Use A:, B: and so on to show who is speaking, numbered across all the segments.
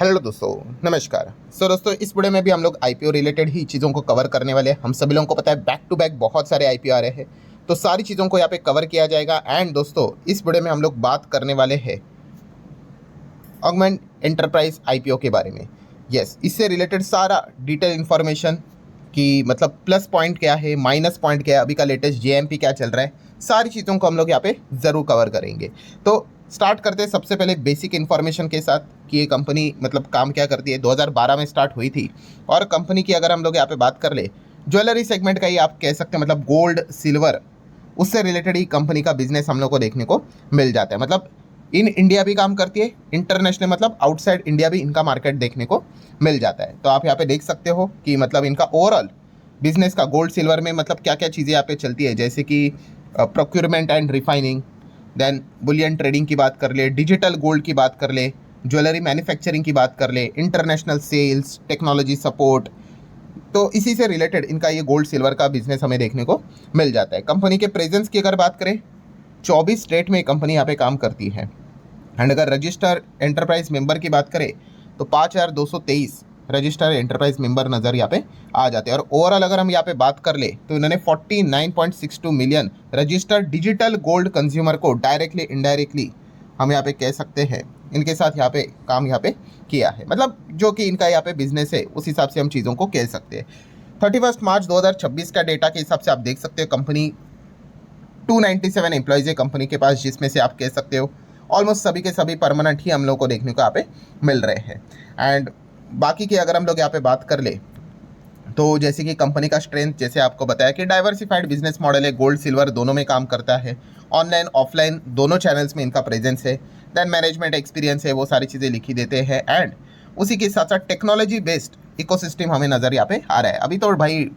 A: Hello दोस्तों, नमस्कार। दोस्तों, इस वीडियो में भी हम लोग आईपीओ रिलेटेड ही चीज़ों को कवर करने वाले हैं। हम सभी लोगों को पता है बैक टू बैक बहुत सारे आईपीओ आ रहे हैं, तो सारी चीज़ों को यहाँ पे कवर किया जाएगा। एंड दोस्तों, इस वीडियो में हम लोग बात करने वाले हैं ऑगमेंट एंटरप्राइज आईपीओ के बारे में। यस, इससे रिलेटेड सारा डिटेल इन्फॉर्मेशन कि मतलब प्लस पॉइंट क्या है, माइनस पॉइंट क्या है, अभी का लेटेस्ट जेएमपी क्या चल रहा है, सारी चीज़ों को हम लोग यहाँ पे ज़रूर कवर करेंगे। तो स्टार्ट करते हैं सबसे पहले बेसिक इन्फॉर्मेशन के साथ कि ये कंपनी मतलब काम क्या करती है। 2012 में स्टार्ट हुई थी और कंपनी की अगर हम लोग यहाँ पे बात कर ले, ज्वेलरी सेगमेंट का ही आप कह सकते हैं, मतलब गोल्ड सिल्वर उससे रिलेटेड ही कंपनी का बिजनेस हम लोग को देखने को मिल जाता है। मतलब इन इंडिया भी काम करती है, इंटरनेशनल मतलब आउटसाइड इंडिया भी इनका मार्केट देखने को मिल जाता है। तो आप यहाँ पे देख सकते हो कि मतलब इनका ओवरऑल बिजनेस का गोल्ड सिल्वर में मतलब क्या क्या चीज़ें यहाँ पे चलती है, जैसे कि procurement and refining, then bullion trading की बात कर ले, डिजिटल गोल्ड की बात कर ले, ज्वेलरी मैन्युफैक्चरिंग की बात कर ले, इंटरनेशनल सेल्स, टेक्नोलॉजी सपोर्ट। तो इसी से रिलेटेड इनका ये गोल्ड सिल्वर का बिजनेस हमें देखने को मिल जाता है। कंपनी के प्रेजेंस की अगर बात करें, 24 स्टेट में कंपनी यहाँ पे काम करती है। एंड अगर रजिस्टर एंटरप्राइज मेंबर की बात करें तो 5223 रजिस्टर एंटरप्राइज मेंबर नज़र यहाँ पे आ जाते हैं। और ओवरऑल अगर हम यहाँ पे बात कर ले तो इन्होंने 49.62 million registered digital gold consumer को डायरेक्टली इनडायरेक्टली हम यहाँ पे कह सकते हैं इनके साथ यहाँ पे काम यहाँ पे किया है। मतलब जो कि इनका यहाँ पे बिजनेस है उस हिसाब से हम चीज़ों को कह सकते हैं। 31 मार्च 2026 का डेटा के हिसाब से आप देख सकते हो कंपनी 297 एम्प्लॉयज़ है कंपनी के पास, जिसमें से आप कह सकते हो ऑलमोस्ट सभी के सभी परमानेंट ही हम लोग को देखने को यहाँ पे मिल रहे हैं। एंड बाकी की अगर हम लोग यहाँ पे बात कर ले तो जैसे कि कंपनी का स्ट्रेंथ जैसे आपको बताया कि डाइवर्सिफाइड बिजनेस मॉडल है, गोल्ड सिल्वर दोनों में काम करता है, ऑनलाइन ऑफलाइन दोनों चैनल्स में इनका प्रेजेंस है, देन मैनेजमेंट एक्सपीरियंस है, वो सारी चीज़ें लिखी देते हैं। एंड उसी के साथ साथ टेक्नोलॉजी बेस्ड इकोसिस्टम हमें नज़र यहाँ पे आ रहा है। अभी तो भाई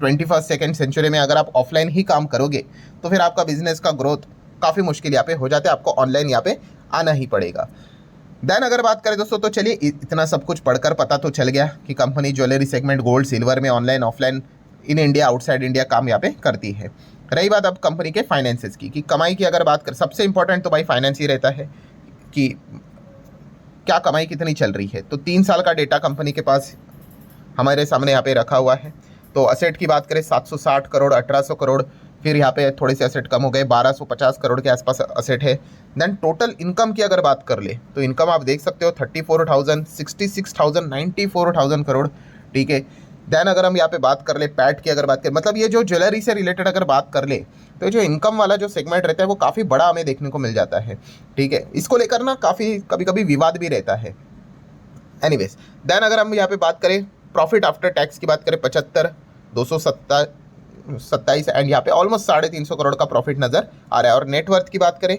A: 21st सेकेंड सेंचुरी में अगर आप ऑफलाइन ही काम करोगे तो फिर आपका बिजनेस का ग्रोथ काफ़ी मुश्किल यहाँ पे हो जाता है, आपको ऑनलाइन यहाँ पे आना ही पड़ेगा। देन अगर बात करें दोस्तों तो चलिए, इतना सब कुछ पढ़कर पता तो चल गया कि company jewellery segment gold silver में online offline in India outside India काम यहाँ पे करती है। रही बात अब कंपनी के फाइनेंसेस की, कि कमाई की अगर बात कर, सबसे इंपॉर्टेंट तो भाई फाइनेंस ही रहता है कि क्या कमाई कितनी चल रही है। तो 3 साल का डेटा कंपनी के पास हमारे सामने यहाँ पे रखा हुआ है। तो असेट की बात करें 760 करोड़, 1800 करोड़, फिर यहाँ पे थोड़े से असेट कम हो गए, 1250 करोड़ के आसपास असेट है। देन टोटल इनकम की अगर बात कर ले तो इनकम आप देख सकते हो 34,000, 66,000, 94,000 करोड़, ठीक है। देन अगर हम यहाँ पे बात कर ले पैट की अगर बात करें, मतलब ये जो ज्वेलरी से रिलेटेड अगर बात कर ले तो जो इनकम वाला जो सेगमेंट रहता है वो काफ़ी बड़ा हमें देखने को मिल जाता है, ठीक है। इसको लेकर ना काफ़ी कभी कभी विवाद भी रहता है। एनीवेज, देन अगर हम यहाँ पे बात करें प्रॉफिट आफ्टर टैक्स की बात करें 75,227 एंड यहाँ पे ऑलमोस्ट 350 करोड़ का प्रॉफिट नजर आ रहा है। और नेटवर्थ की बात करें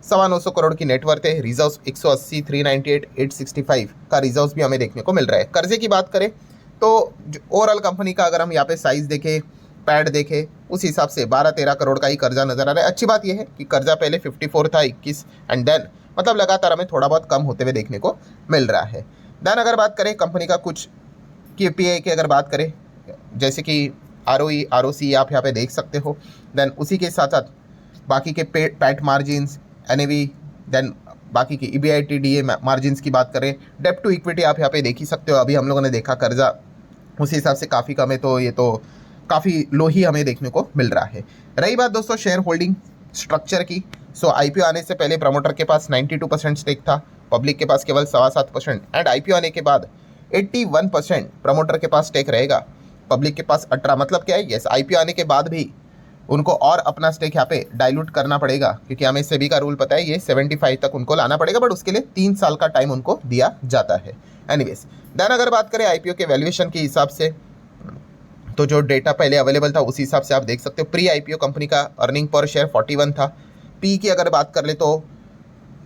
A: 925 करोड़ की नेटवर्थ है। रिजर्व 180, 398, 865 का रिजर्व भी हमें देखने को मिल रहा है। कर्जे की बात करें तो ओवरऑल कंपनी का अगर हम यहाँ पे साइज देखें, पैड देखें, उस हिसाब से 12-13 करोड़ का ही कर्जा नजर आ रहा है। अच्छी बात यह है कि कर्जा पहले 54 था, 21 एंड देन मतलब लगातार हमें थोड़ा बहुत कम होते हुए देखने को मिल रहा है। देन अगर बात करें कंपनी का कुछ KPI की अगर बात करें, जैसे कि ROE, ROC आप यहाँ पे देख सकते हो। देन उसी के साथ साथ बाकी के पैट मार्जिन्स, NAV, देन बाकी की EBITDA मार्जिन्स की बात करें, डेप्ट टू इक्विटी आप यहाँ पे देख ही सकते हो। अभी हम लोगों ने देखा कर्जा उसी हिसाब से काफ़ी कम है, तो ये तो काफ़ी लो ही हमें देखने को मिल रहा है। रही बात दोस्तों शेयर होल्डिंग स्ट्रक्चर की, IPO आने से पहले प्रमोटर के पास 92% स्टेक था, पब्लिक के पास केवल 7.25%, एंड IPO आने के बाद 81% प्रमोटर के पास स्टेक रहेगा, पब्लिक के पास 18। मतलब क्या है, यस, IPO आने के बाद भी उनको और अपना स्टेक यहाँ पे डाइल्यूट करना पड़ेगा, क्योंकि हमें सेबी का रूल पता है, ये 75 तक उनको लाना पड़ेगा, बट उसके लिए 3 साल का टाइम उनको दिया जाता है। एनीवेज, देन अगर बात करें IPO के वैल्यूएशन के हिसाब से तो जो डेटा पहले अवेलेबल था उसी हिसाब से आप देख सकते हो। प्री IPO कंपनी का अर्निंग पर शेयर 41 था। पी की अगर बात कर ले तो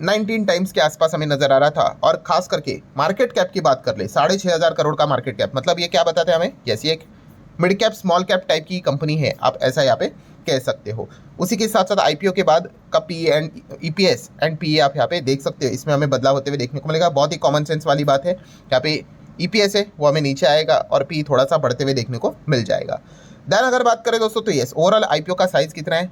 A: 19 टाइम्स के आसपास हमें नजर आ रहा था। और खास करके मार्केट कैप की बात कर ले 6,500 करोड़ का मार्केट कैप, मतलब ये क्या बताते हैं हमें, यस, ये एक mid cap small cap type की कंपनी है, आप ऐसा यहाँ पे कह सकते हो। उसी के साथ साथ IPO के बाद का PE and EPS and PE आप यहाँ पे देख सकते हो, इसमें हमें बदलाव होते हुए देखने को मिलेगा। बहुत ही कॉमन सेंस वाली बात है, यहाँ पे EPS है वो हमें नीचे आएगा और PE थोड़ा सा बढ़ते हुए देखने को मिल जाएगा। देन अगर बात करें दोस्तों तो यस, ओवरऑल IPO का साइज कितना है,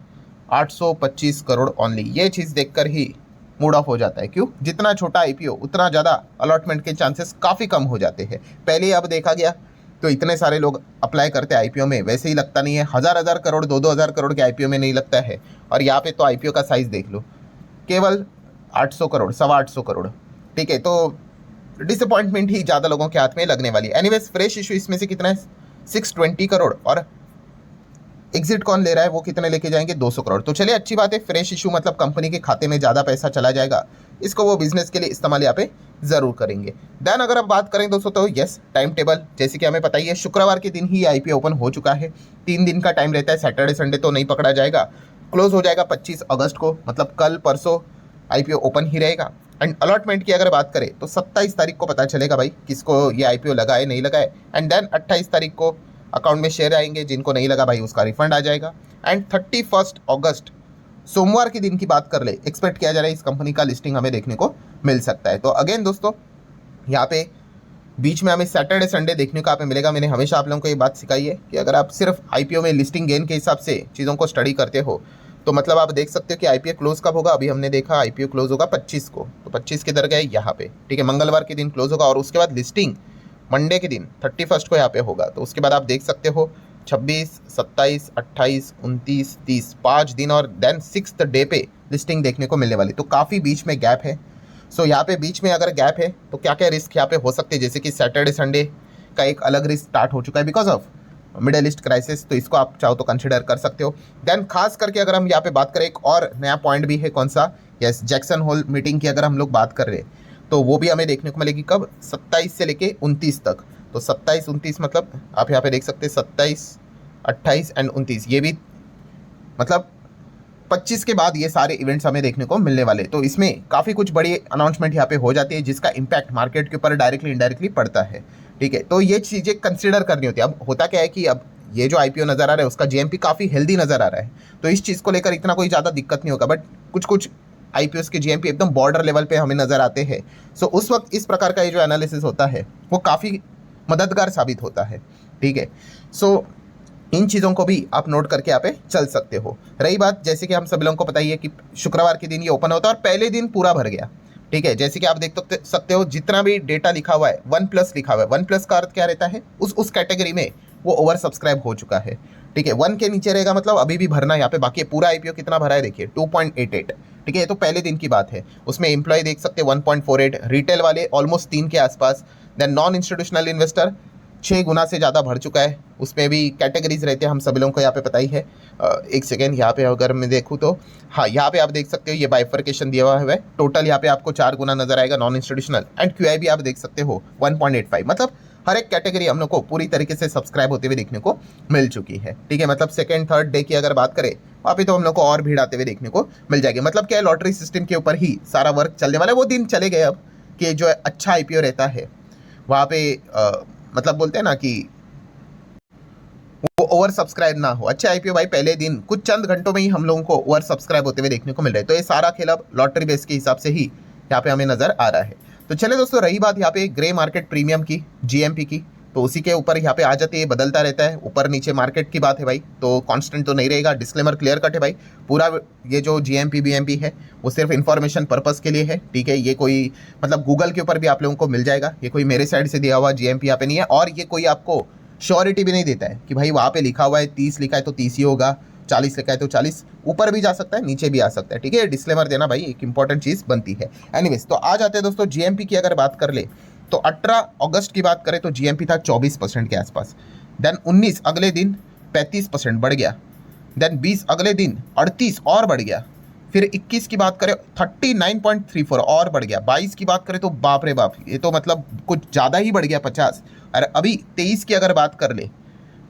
A: 825 करोड़ ओनली। ये चीज़ देखकर ही मूड ऑफ हो जाता है। क्यों? जितना छोटा आईपीओ उतना ज़्यादा अलॉटमेंट के चांसेस काफ़ी कम हो जाते हैं। पहले अब देखा गया तो इतने सारे लोग अप्लाई करते हैं आईपीओ में, वैसे ही लगता नहीं है। हज़ार करोड़ 2-2 हज़ार करोड़ के आईपीओ में नहीं लगता है। और यहाँ पे तो आईपीओ का साइज़ देख लो, केवल 800 करोड़, 825 करोड़। ठीक है, तो डिसअपॉइंटमेंट ही ज़्यादा लोगों के हाथ में लगने वाली है। एनीवेज फ्रेश इशू इसमें से कितना है? 620 करोड़। और एग्जिट कौन ले रहा है, वो कितने लेके जाएंगे? 200 करोड़। तो चलिए, अच्छी बात है। फ्रेश इशू मतलब कंपनी के खाते में ज़्यादा पैसा चला जाएगा, इसको वो बिजनेस के लिए इस्तेमाल यहाँ पे ज़रूर करेंगे। देन अगर आप बात करें दोस्तों तो यस, टाइम टेबल जैसे कि हमें पता ही है, शुक्रवार के दिन ही आईपीओ ओपन हो चुका है। 3 दिन का टाइम रहता है, सैटरडे संडे तो नहीं पकड़ा जाएगा। क्लोज हो जाएगा 25 अगस्त को, मतलब कल परसों आईपीओ ओपन ही रहेगा। एंड अलॉटमेंट की अगर बात करें तो 27 तारीख को पता चलेगा भाई किसको ये आईपीओ लगा है, नहीं लगा है। एंड देन 28 तारीख को अकाउंट में शेयर आएंगे, जिनको नहीं लगा भाई उसका रिफंड आ जाएगा। एंड 31 अगस्त सोमवार के दिन की बात कर ले, एक्सपेक्ट किया जा रहा है इस कंपनी का लिस्टिंग हमें देखने को मिल सकता है। तो अगेन दोस्तों, यहाँ पे बीच में हमें सैटरडे संडे देखने को यहाँ पे मिलेगा। मैंने हमेशा आप लोगों को ये बात सिखाई है कि अगर आप सिर्फ आईपीओ में लिस्टिंग गेन के हिसाब से चीज़ों को स्टडी करते हो तो मतलब आप देख सकते हो कि आईपीओ क्लोज कब होगा। अभी हमने देखा आईपीओ क्लोज होगा 25 को, तो 25 के दर गए यहाँ पे। ठीक है, मंगलवार के दिन क्लोज होगा और उसके बाद लिस्टिंग मंडे के दिन 31 को यहाँ पे होगा। तो उसके बाद आप देख सकते हो 26, 27, 28, 29, 30, 5 दिन और देन 6th डे पे लिस्टिंग देखने को मिलने वाली। तो काफ़ी बीच में गैप है। सो यहाँ पे बीच में अगर गैप है तो क्या क्या रिस्क यहाँ पे हो सकते हैं, जैसे कि सैटरडे संडे का एक अलग रिस्क स्टार्ट हो चुका है because of middle east crisis, तो इसको आप चाहो तो कंसिडर कर सकते हो। देन खास करके अगर हम यहाँ पे बात करें, एक और नया पॉइंट भी है, कौन सा? यस, जैक्सन होल मीटिंग की अगर हम लोग बात कर रहे हैं तो वो भी हमें देखने को मिलेगी कब? 27 से लेके 29 तक। तो 27, 29 मतलब आप यहाँ पे देख सकते हैं 27, 28 एंड 29, ये भी मतलब 25 के बाद ये सारे इवेंट्स हमें देखने को मिलने वाले। तो इसमें काफ़ी कुछ बड़ी अनाउंसमेंट यहाँ पे हो जाती है जिसका इम्पैक्ट मार्केट के ऊपर डायरेक्टली इनडायरेक्टली पड़ता है। ठीक है, तो ये चीज़ें कंसिडर करनी होती है। अब होता क्या है कि अब ये जो आईपीओ नज़र आ रहा है उसका जीएमपी काफ़ी हेल्दी नज़र आ रहा है, तो इस चीज़ को लेकर इतना कोई ज़्यादा दिक्कत नहीं होगा। बट कुछ कुछ आईपीओ के जीएमपी एकदम बॉर्डर लेवल पे हमें नज़र आते हैं। सो उस वक्त इस प्रकार का ये जो एनालिसिस होता है वो काफ़ी मददगार साबित होता है। ठीक है, सो इन चीज़ों को भी आप नोट करके यहाँ पे चल सकते हो। रही बात, जैसे कि हम सभी लोगों को पता ही है कि शुक्रवार के दिन ये ओपन होता है और पहले दिन पूरा भर गया। ठीक है, जैसे कि आप देख सकते हो जितना भी डेटा लिखा हुआ है 1+ लिखा हुआ है। 1+ का अर्थ क्या रहता है? उस कैटेगरी में वो ओवर सब्सक्राइब हो चुका है। ठीक है, 1 के नीचे रहेगा मतलब अभी भी भरना यहाँ पे बाकी है। पूरा आईपीओ कितना भरा है देखिए, 2.88। ठीक है, ये तो पहले दिन की बात है। उसमें एम्प्लॉय देख सकते हैं 1.48, रिटेल वाले ऑलमोस्ट 3 के आसपास, देन नॉन इंस्टीट्यूशनल इन्वेस्टर 6 गुना से ज़्यादा भर चुका है। उसमें भी कैटेगरीज रहते हैं, हम सभी लोगों को यहाँ पे पता ही है। एक सेकेंड, यहाँ पे अगर मैं देखूँ तो हाँ, यहाँ पे आप देख सकते हो ये बाइफर्केशन दिया हुआ है। टोटल यहाँ पे आपको 4 गुना नजर आएगा नॉन इंस्टीट्यूशनल, एंड क्यूआई भी आप देख सकते हो 1.85। मतलब हर एक कैटेगरी हम लोग को पूरी तरीके से सब्सक्राइब होते हुए देखने को मिल चुकी है। ठीक है, मतलब सेकेंड थर्ड डे की अगर बात करें वहाँ पे तो हम लोग को और भीड़ आते हुए देखने को मिल जाएगी। मतलब क्या है, लॉटरी सिस्टम के ऊपर ही सारा वर्क चलने वाला है। वो दिन चले गए अब कि जो अच्छा आईपीओ रहता है वहाँ पे मतलब बोलते हैं ना कि वो ओवर सब्सक्राइब ना हो। अच्छे आईपीओ भाई पहले दिन कुछ चंद घंटों में ही हम लोगों को ओवर सब्सक्राइब होते हुए देखने को मिल रहा है। तो ये सारा खेल अब लॉटरी बेस के हिसाब से ही यहाँ पे हमें नजर आ रहा है। तो चले दोस्तों, रही बात यहाँ पे ग्रे मार्केट प्रीमियम की, जीएमपी की, तो उसी के ऊपर यहाँ पे आ जाते हैं, बदलता रहता है ऊपर नीचे मार्केट की बात है भाई, तो कांस्टेंट तो नहीं रहेगा। डिस्क्लेमर क्लियर कट है भाई, पूरा ये जो जीएमपी बीएमपी है वो सिर्फ इन्फॉर्मेशन पर्पस के लिए है। ठीक है, ये कोई मतलब गूगल के ऊपर भी आप लोगों को मिल जाएगा, ये कोई मेरे साइड से दिया हुआ जीएमपी यहाँ पे नहीं है। और ये कोई आपको श्योरिटी भी नहीं देता है कि भाई वहाँ पे लिखा हुआ है 30 लिखा है तो 30 ही होगा, 40 लिखा है तो 40, ऊपर भी जा सकता है नीचे भी आ सकता है। ठीक है, डिस्क्लेमर देना भाई एक इंपॉर्टेंट चीज़ बनती है। एनीवेज, तो आ जाते हैं दोस्तों जीएमपी की अगर बात कर ले तो 18 अगस्त की बात करें तो जीएमपी था 24% के आसपास। देन 19 अगले दिन 35% बढ़ गया। देन 20 अगले दिन 38 और बढ़ गया। फिर 21 की बात करें 39.34 और बढ़ गया। 22 की बात करें तो बाप रे बाप, ये तो मतलब कुछ ज़्यादा ही बढ़ गया 50। और अभी 23 की अगर बात कर ले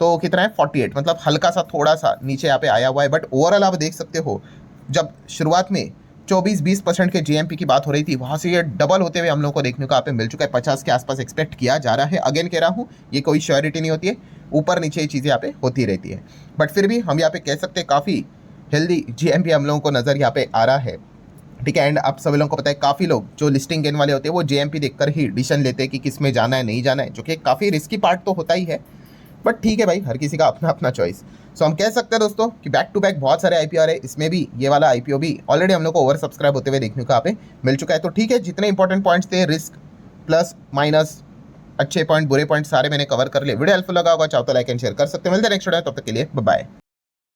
A: तो कितना है 48, मतलब हल्का सा थोड़ा सा नीचे यहाँ पे आया हुआ है। बट ओवरऑल आप देख सकते हो जब शुरुआत में 24-20% के जीएमपी की बात हो रही थी, वहाँ से ये डबल होते हुए हम लोग को देखने को यहाँ पे मिल चुका है। 50 के आसपास एक्सपेक्ट किया जा रहा है। अगेन कह रहा हूँ, ये कोई श्योरिटी नहीं होती है, ऊपर नीचे ये चीज़ें यहाँ पे होती रहती है। बट फिर भी हम यहाँ पे कह सकते हैं काफ़ी हेल्दी जीएमपी हम लोगों को नज़र यहाँ पे आ रहा है। ठीक है, एंड आप सभी लोगों को पता है काफ़ी लोग जो लिस्टिंग गेन वाले होते हैं वो जीएमपी देखकर ही डिसीजन लेते हैं कि किस में जाना है नहीं जाना है, जो कि काफ़ी रिस्की पार्ट तो होता ही है। बट ठीक है भाई, हर किसी का अपना अपना चॉइस। सो हम कह सकते हैं दोस्तों कि बैक टू बैक बहुत सारे आईपीओ आ रहे हैं, इसमें भी ये वाला आईपीओ भी ऑलरेडी हम लोग को ओवर सब्सक्राइब होते हुए देखने को यहाँ पे मिल चुका है। तो ठीक है, जितने इंपॉर्टेंट पॉइंट्स थे, रिस्क प्लस माइनस, अच्छे पॉइंट बुरे पॉइंट सारे मैंने कवर कर लिए। वीडियो हेल्पफुल लगा होगा, चाहो तो लाइक एंड शेयर कर सकते हैं। मिलते हैं नेक्स्ट वीडियो, तब तक के लिए बाय बाय।